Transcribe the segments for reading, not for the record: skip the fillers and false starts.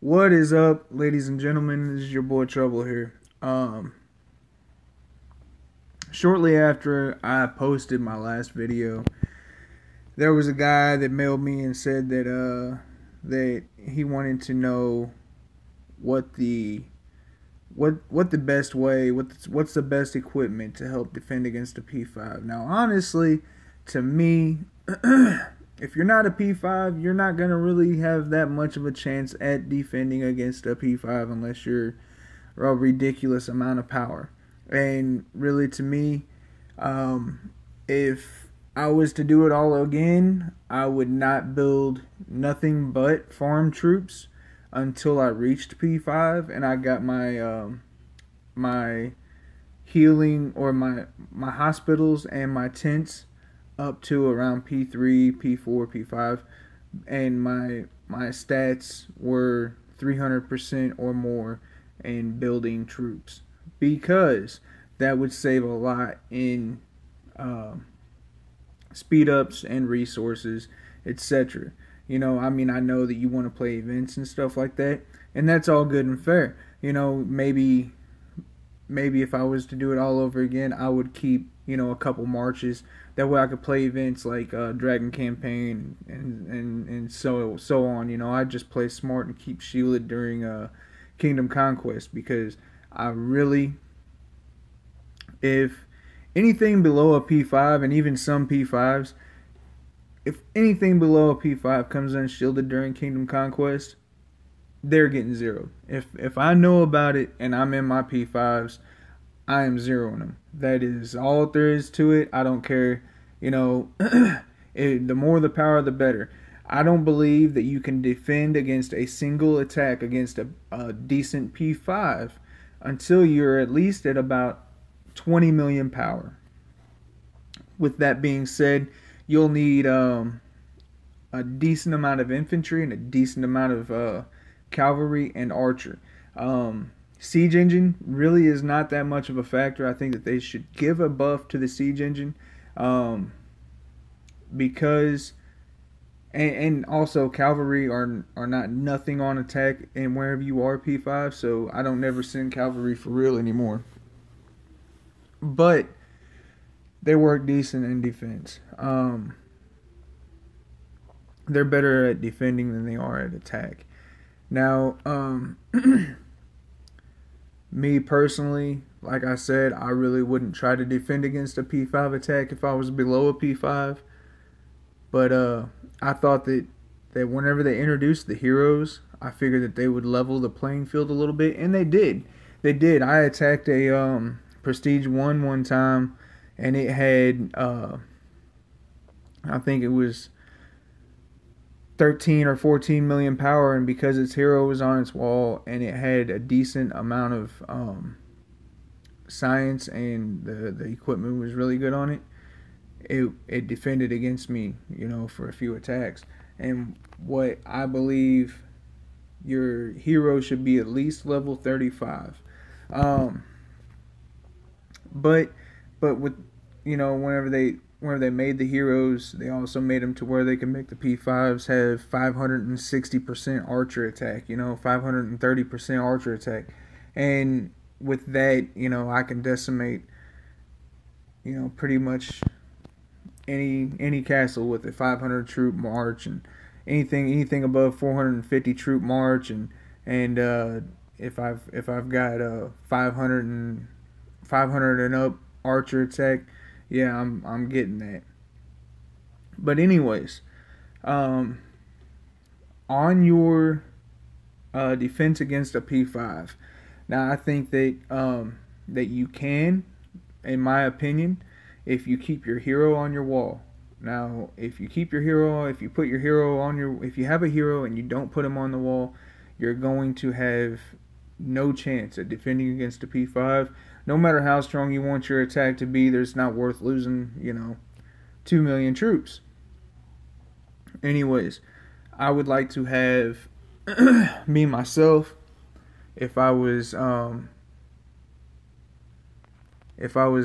What is up, ladies and gentlemen? This is your boy Trouble here. Shortly after I posted my last video, there was a guy that mailed me and said that he wanted to know what the what the best way, what's the best equipment to help defend against a P5. Now, honestly, to me, if you're not a P5, you're not going to really have that much of a chance at defending against a P5 unless you're a ridiculous amount of power. And really, to me, if I was to do it all again, I would not build nothing but farm troops until I reached P5 and I got my healing or my hospitals and my tents up to around P3, P4, P5, and my stats were 300% or more in building troops, because that would save a lot in speed ups and resources, etc. I mean, I know that you want to play events and stuff like that, and that's all good and fair. Maybe if I was to do it all over again, I would keep a couple marches. That way I could play events like Dragon Campaign and so on. I just play smart and keep shielded during Kingdom Conquest, because I really, if anything below a P5, and even some P5s, if anything below a P5 comes unshielded during Kingdom Conquest, they're getting zeroed. If I know about it and I'm in my P5s, I am zeroing them. That is all there is to it. I don't care. The more the power, the better. I don't believe that you can defend against a single attack against a decent P5 until you're at least at about 20 million power. With that being said, you'll need a decent amount of infantry and a decent amount of cavalry and archer. Siege engine really is not that much of a factor. I think that they should give a buff to the siege engine, because and also cavalry are not nothing on attack and wherever you are P5, so I don't never send cavalry for real anymore. But they work decent in defense. They're better at defending than they are at attack. Now, me personally, like I said, I really wouldn't try to defend against a P5 attack if I was below a P5. But I thought that whenever they introduced the heroes, I figured that they would level the playing field a little bit, and they did. They did. I attacked a Prestige 1 one time, and it had, I think it was 13 or 14 million power, and because its hero was on its wall and it had a decent amount of science and the equipment was really good on it, it defended against me, for a few attacks. And what I believe, your hero should be at least level 35. But with, whenever they made the heroes, they also made them to where they can make the P5s have 560% archer attack, 530% archer attack. And with that, I can decimate, pretty much any castle with a 500 troop march, and anything above 450 troop march, and if I've got 500 and up archer attack, yeah, I'm getting that. But anyways, on your defense against a P5, now I think that that you can, in my opinion, if you keep your hero on your wall. Now, if you put your hero on your, if you have a hero and you don't put him on the wall, you're going to have no chance at defending against a P5. No matter how strong you want your attack to be, there's not worth losing, 2 million troops. Anyways, I would like to have me myself, if I was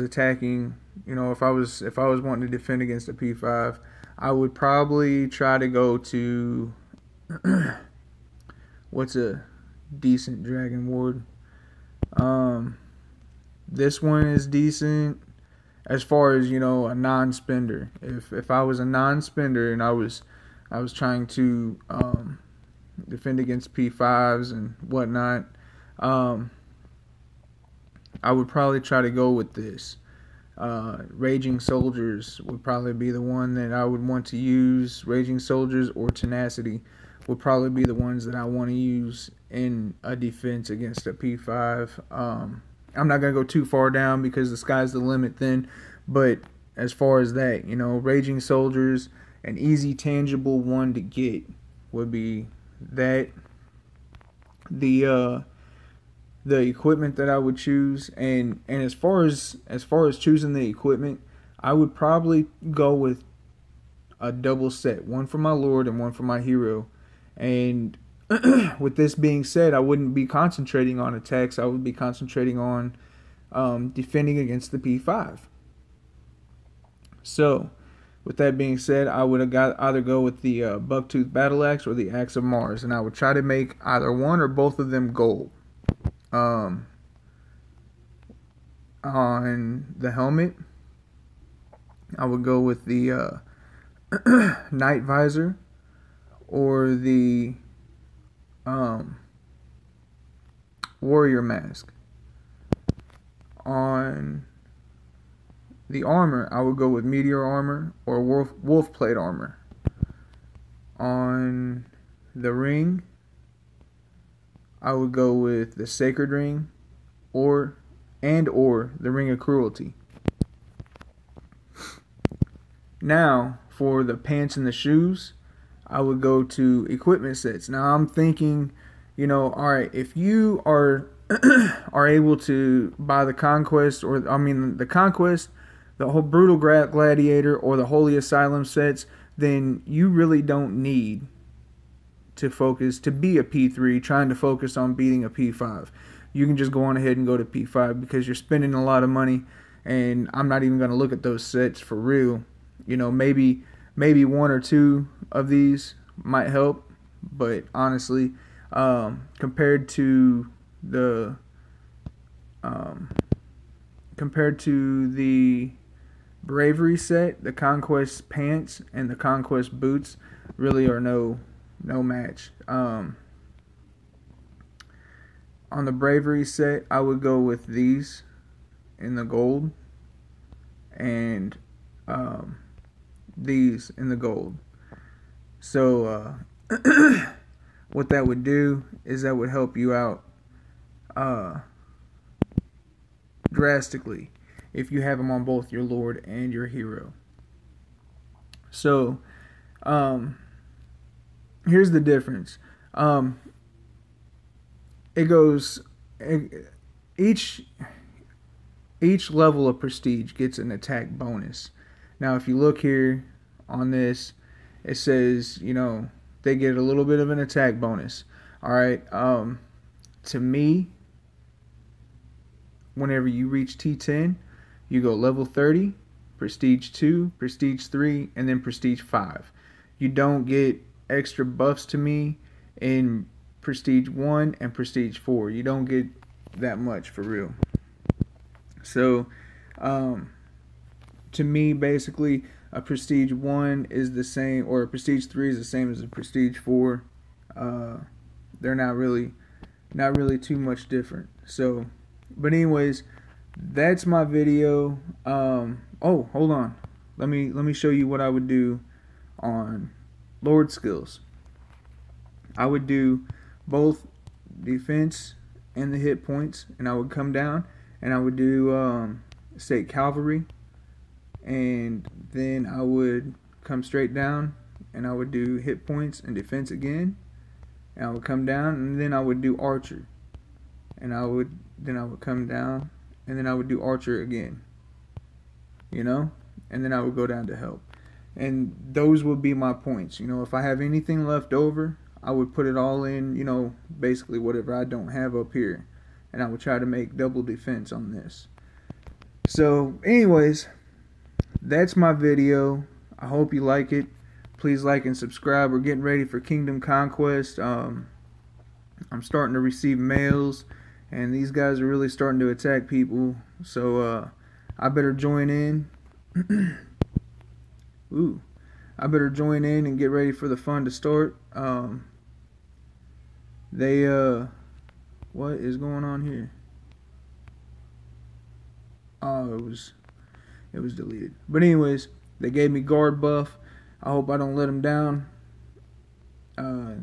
attacking, if I was wanting to defend against a P5, I would probably try to go to what's a decent Dragon Ward? This one is decent as far as, you know, a non-spender. If I was a non-spender and I was trying to defend against P5s and whatnot, I would probably try to go with this. Raging Soldiers would probably be the one that I would want to use. Raging Soldiers or Tenacity would probably be the ones that I want to use in a defense against a P5. I'm not going to go too far down because the sky's the limit then. But as far as that, you know, Raging Soldiers, an easy, tangible one to get would be that. The equipment that I would choose, and as far as choosing the equipment, I would probably go with a double set, one for my Lord and one for my hero. And with this being said, I wouldn't be concentrating on attacks. I would be concentrating on defending against the P5. So, with that being said, I would either go with the Bucktooth Battle Axe or the Axe of Mars, and I would try to make either one or both of them gold. On the helmet, I would go with the Night Visor or the Warrior Mask. On the armor, I would go with Meteor Armor or Wolf Plate Armor. On the ring, I would go with the Sacred Ring or the Ring of Cruelty. Now, for the pants and the shoes, I would go to equipment sets. Now, I'm thinking, you know, alright, if you are able to buy the Conquest, the Conquest, the whole Brutal Gladiator, or the Holy Asylum sets, then you really don't need to focus to be a P3 trying to focus on beating a P5. You can just go on ahead and go to P5 because you're spending a lot of money, and I'm not even going to look at those sets for real. You know, maybe one or two of these might help, but honestly, compared to the Bravery set, the Conquest pants and the Conquest boots really are no match. On the Bravery set, I would go with these in the gold and these in the gold. So what that would do is that would help you out drastically if you have them on both your Lord and your hero. So here's the difference. It goes each level of prestige gets an attack bonus. Now, if you look here on this, it says, you know, they get a little bit of an attack bonus. All right. To me, whenever you reach T10, you go level 30, prestige 2, prestige 3, and then prestige 5. You don't get extra buffs to me in prestige 1 and prestige 4. You don't get that much for real. So, to me, basically, a prestige 1 is the same, or a prestige 3 is the same as a prestige 4. They're not really too much different. So, but anyways, that's my video. Oh, hold on. Let me show you what I would do on Lord skills. I would do both defense and the hit points, and I would come down and I would do State Cavalry, and then I would come straight down and I would do hit points and defense again, and I would come down, and then I would do Archer, and I would come down, and then I would do Archer again, you know, and then I would go down to help. And those would be my points. You know, if I have anything left over, I would put it all in, you know, basically whatever I don't have up here, and I would try to make double defense on this. So anyways, that's my video. I hope you like it. Please like and subscribe. We're getting ready for Kingdom Conquest. I'm starting to receive mails, and these guys are really starting to attack people. So I better join in. Ooh, I better join in and get ready for the fun to start. What is going on here? Oh, it was deleted. But anyways, they gave me guard buff. I hope I don't let them down. I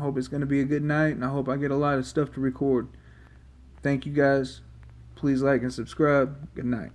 hope it's going to be a good night, and I hope I get a lot of stuff to record. Thank you guys. Please like and subscribe. Good night.